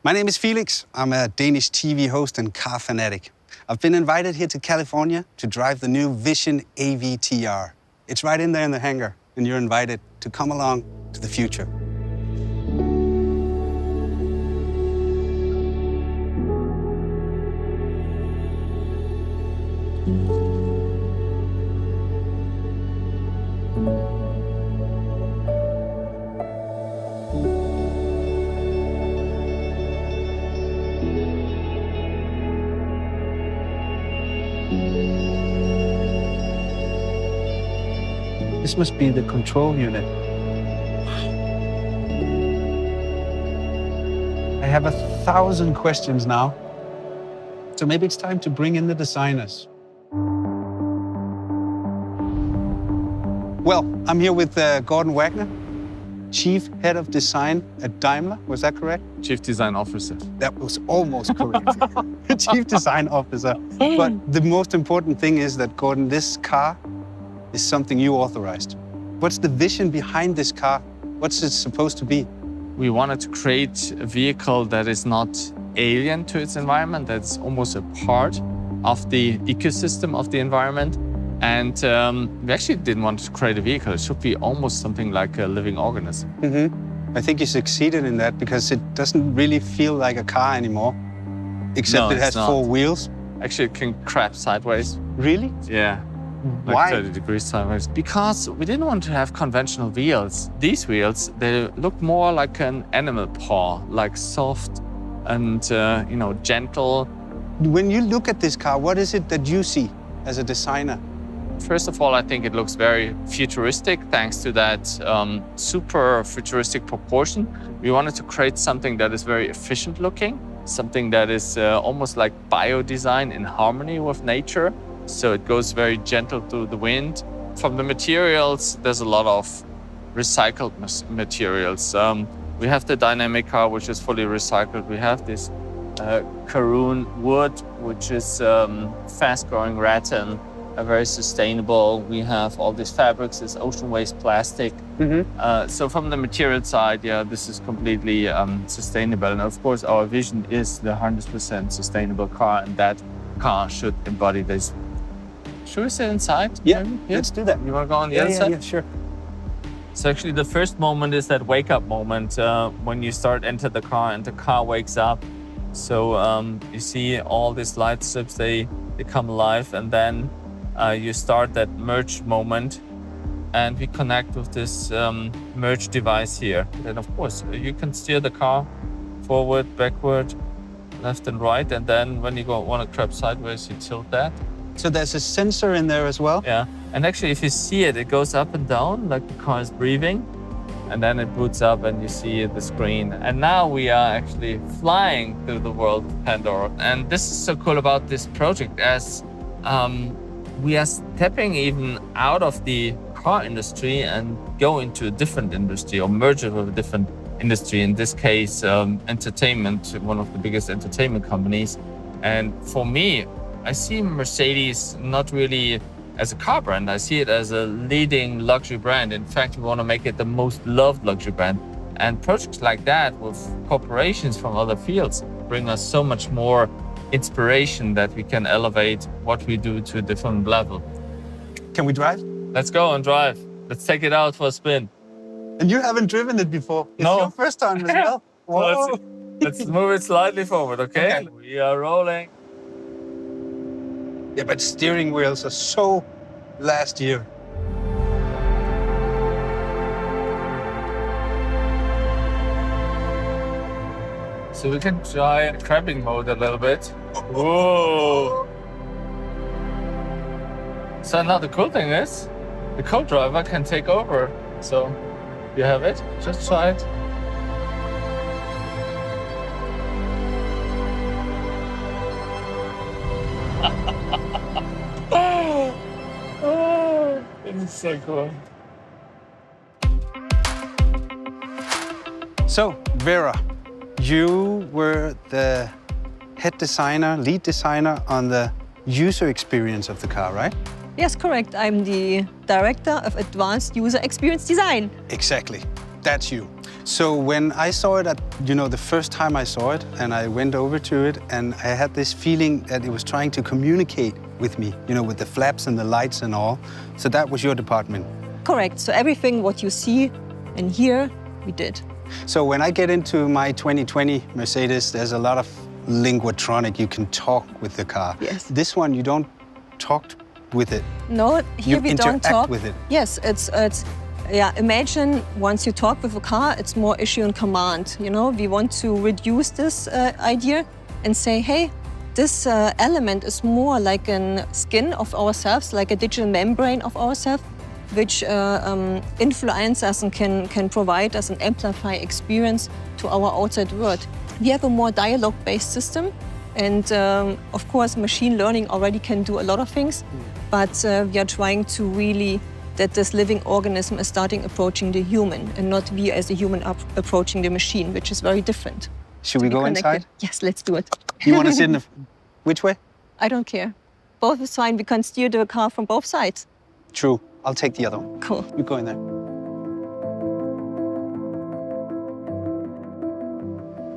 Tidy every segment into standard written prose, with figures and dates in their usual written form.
My name is Felix. I'm a Danish TV host and car fanatic. I've been invited here to California to drive the new Vision AVTR. It's right in there in the hangar, and you're invited to come along to the future. This must be the control unit. I have 1,000 questions now. So maybe it's time to bring in the designers. Well, I'm here with Gordon Wagner, Chief Head of Design at Daimler. Was that correct? Chief Design Officer. That was almost correct. Chief Design Officer. But the most important thing is that, Gordon, this car is something you authorized. What's the vision behind this car? What's it supposed to be? We wanted to create a vehicle that is not alien to its environment, that's almost a part of the ecosystem of the environment. And we actually didn't want to create a vehicle. It should be almost something like a living organism. Mm-hmm. I think you succeeded in that because it doesn't really feel like a car anymore, except it has 4 wheels. Actually, it can crab sideways. Really? Yeah. Like Why? 30 degrees sideways. Because we didn't want to have conventional wheels. These wheels, they look more like an animal paw, like soft and gentle. When you look at this car, what is it that you see as a designer? First of all, I think it looks very futuristic thanks to that super futuristic proportion. We wanted to create something that is very efficient looking, something that is almost like bio-design in harmony with nature. So it goes very gentle through the wind. From the materials, there's a lot of recycled materials. We have the dynamic car, which is fully recycled. We have this Karoon wood, which is fast-growing rattan, very sustainable. We have all these fabrics, this ocean waste plastic. Mm-hmm. So from the material side, yeah, this is completely sustainable. And of course, our vision is the 100% sustainable car, and that car should embody this. Should we sit inside? Yeah, let's do that. You want to go on the other side? Yeah, sure. So actually the first moment is that wake-up moment when you enter the car and the car wakes up. So you see all these light strips, they come alive, and then you start that merge moment, and we connect with this merge device here. And of course, you can steer the car forward, backward, left and right, and then when you want to crab sideways, you tilt that. So there's a sensor in there as well? Yeah, and actually if you see it, it goes up and down like the car is breathing, and then it boots up and you see the screen. And now we are actually flying through the world of Pandora. And this is so cool about this project, as we are stepping even out of the car industry and go into a different industry or merge it with a different industry. In this case, entertainment, one of the biggest entertainment companies. And for me, I see Mercedes not really as a car brand. I see it as a leading luxury brand. In fact, we want to make it the most loved luxury brand. And projects like that with corporations from other fields bring us so much more inspiration that we can elevate what we do to a different level. Can we drive? Let's go and drive. Let's take it out for a spin. And you haven't driven it before. It's No. your first time as well. Whoa. So let's move it slightly forward, okay? We are rolling. Yeah, but steering wheels are so last year. So we can try crabbing mode a little bit. Whoa! So now the cool thing is, the co-driver can take over. So you have it, just try it. Oh, this is so cool. So, Vera, you were the head designer, lead designer on the user experience of the car, right? Yes, correct. I'm the Director of Advanced User Experience Design. Exactly. That's you. So when I saw it the first time I saw it, and I went over to it, and I had this feeling that it was trying to communicate with me, with the flaps and the lights and all. So that was your department. Correct. So everything what you see and hear, we did. So when I get into my 2020 Mercedes, there's a lot of linguatronic. You can talk with the car. Yes. This one, you don't talk with it. No, here we don't interact talk with it. Yes, it's imagine once you talk with a car, it's more issue and command. We want to reduce this idea and say, hey, this element is more like a skin of ourselves, like a digital membrane of ourselves, which influence us and can provide us an amplify experience to our outside world. We have a more dialogue-based system, and of course, machine learning already can do a lot of things, but we are trying to really that this living organism is starting approaching the human and not we as a human approaching the machine, which is very different. Should we go inside? Yes, let's do it. You want to sit in the... Which way? I don't care. Both is fine. We can steer the car from both sides. True. I'll take the other one. Cool. You go in there.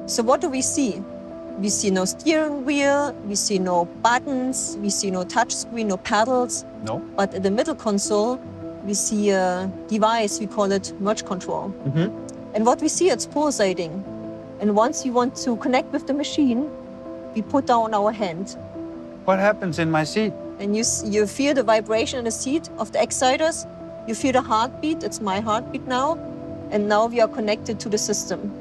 So what do we see? We see no steering wheel, we see no buttons, we see no touch screen, no pedals. No. But at the middle console, we see a device, we call it merge control. And what we see, it's pulsating. And once you want to connect with the machine, we put down our hand. What happens in my seat? And you feel the vibration in the seat of the exciters. You feel the heartbeat, it's my heartbeat now. And now we are connected to the system.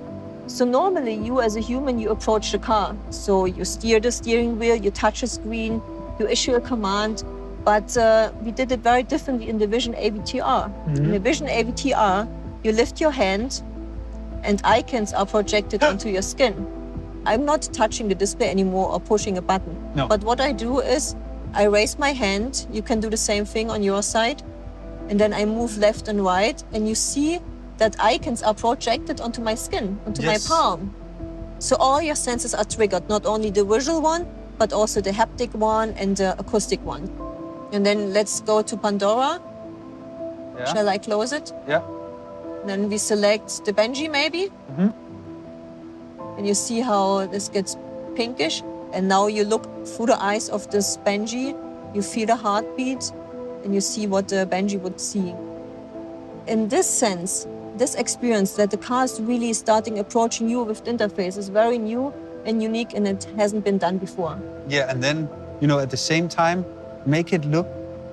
So normally you as a human, you approach the car. So you steer the steering wheel, you touch a screen, you issue a command. But we did it very differently in the Vision AVTR. In the Vision AVTR, you lift your hand and icons are projected onto your skin. I'm not touching the display anymore or pushing a button. No. But what I do is I raise my hand. You can do the same thing on your side. And then I move left and right. And you see that icons are projected onto my skin, onto my palm. So all your senses are triggered, not only the visual one, but also the haptic one and the acoustic one. And then let's go to Pandora. Yeah. Shall I close it? Yeah. Then we select the Benji maybe. And you see how this gets pinkish. And now you look through the eyes of this Benji, you feel the heartbeat, and you see what the Benji would see. In this sense, this experience that the car is really starting approaching you with the interface is very new and unique, and it hasn't been done before. Yeah, and then, at the same time, make it look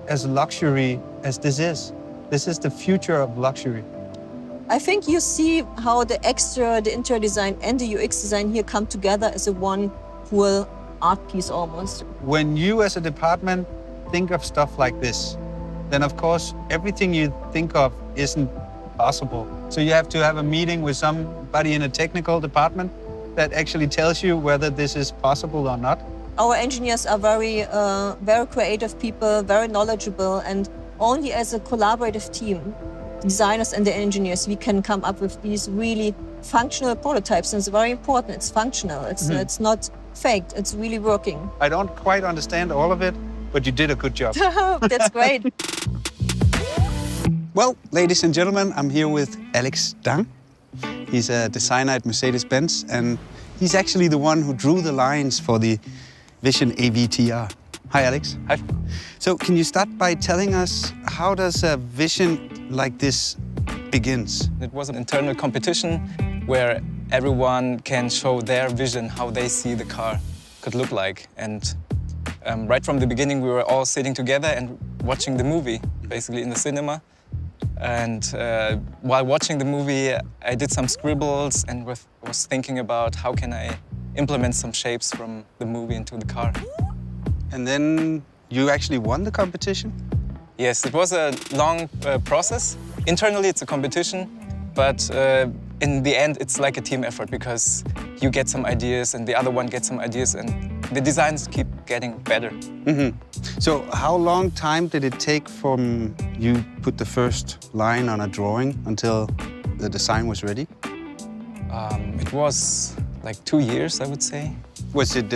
as luxury as this is. This is the future of luxury. I think you see how the interior design and the UX design here come together as a one whole art piece almost. When you as a department think of stuff like this, then of course everything you think of isn't possible. So you have to have a meeting with somebody in a technical department that actually tells you whether this is possible or not. Our engineers are very creative people, very knowledgeable, and only as a collaborative team, designers and the engineers, we can come up with these really functional prototypes. And it's very important. It's functional. It's not faked. It's really working. I don't quite understand all of it, but you did a good job. That's great. Well, ladies and gentlemen, I'm here with Alex Dang. He's a designer at Mercedes-Benz, and he's actually the one who drew the lines for the Vision AVTR. Hi, Alex. Hi. So can you start by telling us how does a vision like this begins? It was an internal competition where everyone can show their vision, how they see the car could look like. And right from the beginning, we were all sitting together and watching the movie, basically in the cinema. And while watching the movie, I did some scribbles and was thinking about how can I implement some shapes from the movie into the car. And then you actually won the competition? Yes, it was a long process. Internally, it's a competition, but in the end, it's like a team effort because you get some ideas and the other one gets some ideas and the designs keep getting better. So how long time did it take from you put the first line on a drawing until the design was ready? It was like 2 years, I would say. Was it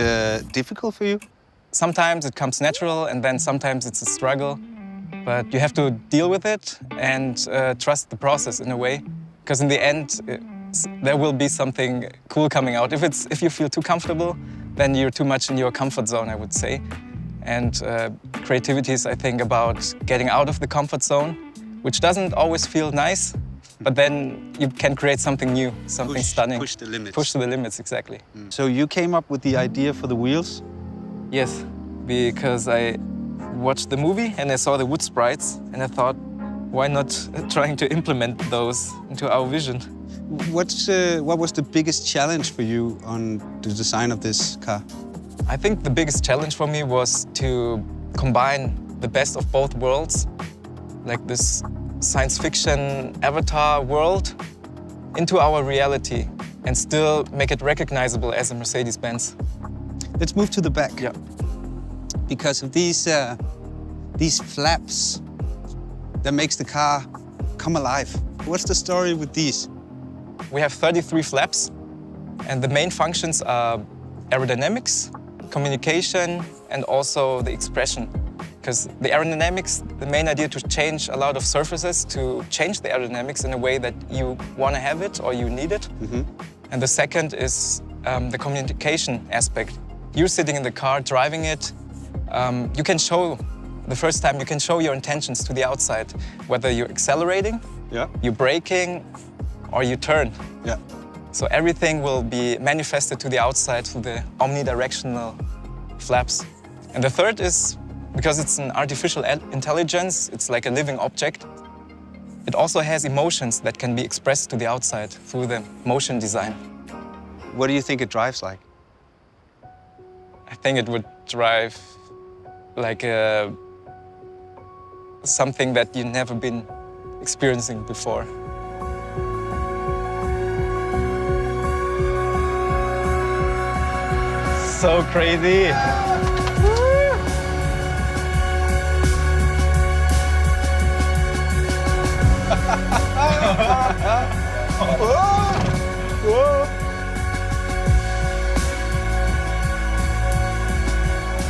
difficult for you? Sometimes it comes natural and then sometimes it's a struggle. But you have to deal with it and trust the process in a way. Because in the end, there will be something cool coming out. If you feel too comfortable, then you're too much in your comfort zone, I would say. And creativity is, I think, about getting out of the comfort zone, which doesn't always feel nice, but then you can create something new, something stunning. Push the limits. Push to the limits, exactly. So you came up with the idea for the wheels? Yes, because I watched the movie and I saw the wood sprites and I thought, why not trying to implement those into our vision? What was the biggest challenge for you on the design of this car? I think the biggest challenge for me was to combine the best of both worlds, like this science fiction avatar world, into our reality and still make it recognizable as a Mercedes-Benz. Let's move to the back. Yeah. Because of these flaps that makes the car come alive. What's the story with these? We have 33 flaps, and the main functions are aerodynamics, communication, and also the expression. Because the aerodynamics, the main idea to change a lot of surfaces, to change the aerodynamics in a way that you want to have it or you need it. And the second is the communication aspect. You're sitting in the car, driving it. You can show, the first time, you can show your intentions to the outside, whether you're accelerating, you're braking, or you turn. Yeah. So everything will be manifested to the outside through the omnidirectional flaps. And the third is, because it's an artificial intelligence, it's like a living object, it also has emotions that can be expressed to the outside through the motion design. What do you think it drives like? I think it would drive like something that you've never been experiencing before. So crazy!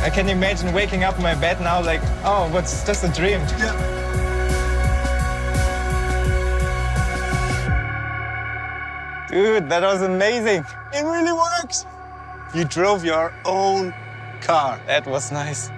I can imagine waking up in my bed now like, oh, what's just a dream. Dude, that was amazing. It really works! You drove your own car. That was nice.